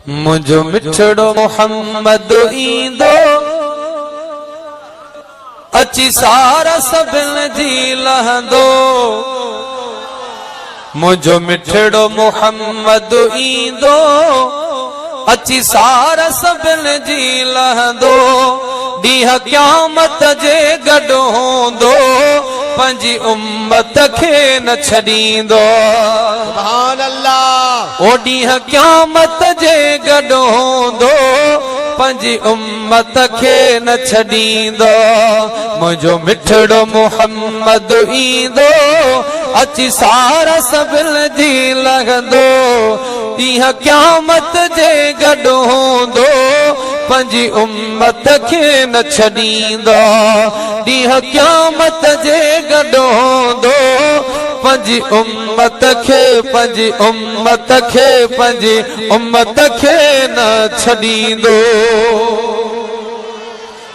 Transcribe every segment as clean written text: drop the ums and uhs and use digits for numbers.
मुझो मिठड़ो मोहम्मद ईंदो अची सारा सभिन जी लहंदो। मुझो मिठड़ो मोहम्मद ईंदो अची सारा सभिन जी लहंदो। ॾींहं क़यामत जे गॾु हूंदो पंहिंजी उम्मत खे न छॾींदो। सुभान अल्लाह। ओ ॾींहं क़यामत जे गॾु हूंदो पंहिंजी उम्मत खे न छॾींदो। मुंहिंजो मिठड़ो मोहम्मद ईंदो अची सारा सभिन जी लहंदो। ॾींहं क़यामत जे गॾु हूंदो पंहिंजी उम्मत खे न छॾींदो। ॾींहं क़यामत जे गॾु हूंदो पंहिंजी उम्मत खे पंहिंजी उम्मत खे पंहिंजी उम्मत खे न छॾींदो।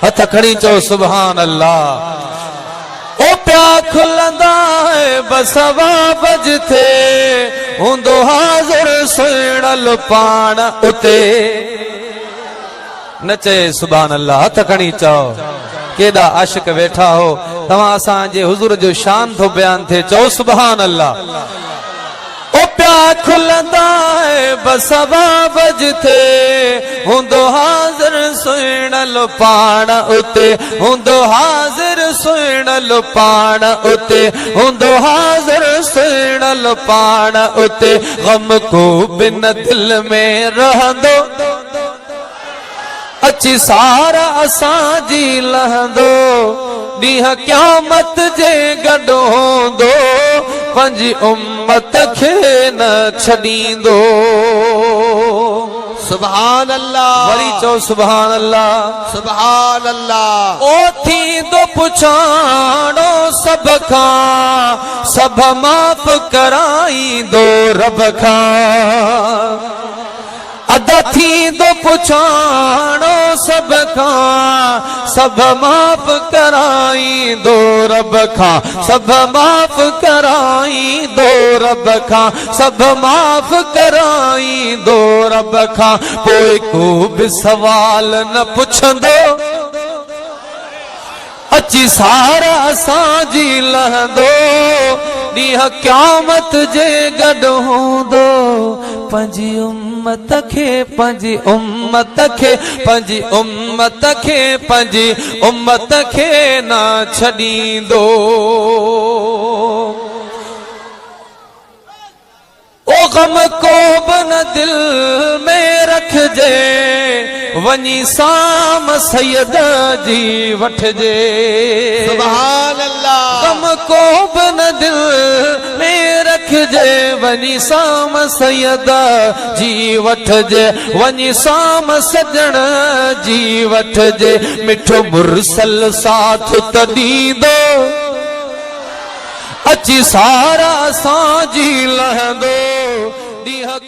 हथ खणी चओ सुभान अल्लाह। ओ प्या खुलंदा बसवा बजथे हूंदो हाज़िर सुणल पाण उते। न चए सुभान अल्लाह। हथ खणी चओ। केॾा आशिक वेठा हो तव्हां असांजे हुज़ूर जो शान थो बयान थे। चओ सुभान अल्लाह। ओ प्या खुलंदा बसवा बजथे हूंदो हाज़िर सुणल पाण उते। हूंदो हाज़िर सुणल पाण उते। हूंदो हाज़िर सुणल पाण उते। गम को बिन दिल में रहंदो अची सारा असांजी लहंदो। ॾींहं क़यामत जे गॾु हूंदो पंहिंजी उम्मत खे न छॾींदो। सुभान अल्लाह। वरी चओ सुभान अल्लाह। सुभान अल्लाह। ओ थींदो पुछाणो सभ खां सभ माफ़ कराईंदो रब खां। अदा थींदो पुछाणो सभ खां सभ माफ़ कराईंदो रब खां। सभ माफ़ कराईंदो रब खां। सभ माफ़ कराईंदो रब खां। पोइ को बि सवाल न पुछंदो अची सारा असांजी लहंदो। ॾींहं क़यामत जे गॾु हूंदो पंहिंजी उम्मत खे पंहिंजी उम्मत खे पंहिंजी उम्मत खे पंहिंजी उम्मत खे न छॾींदो। ओ गम को बन दिल में रखजे वनी साम सैयद जी वठजे। सुभान अल्लाह। गम को बन दिल में रखजे वनी साम सैयद जी वठजे। वनी साम सजण जी वठजे। मिठो मुरसल साथ त ॾींदो अची सारा असांजी लहंदो। ॾींहं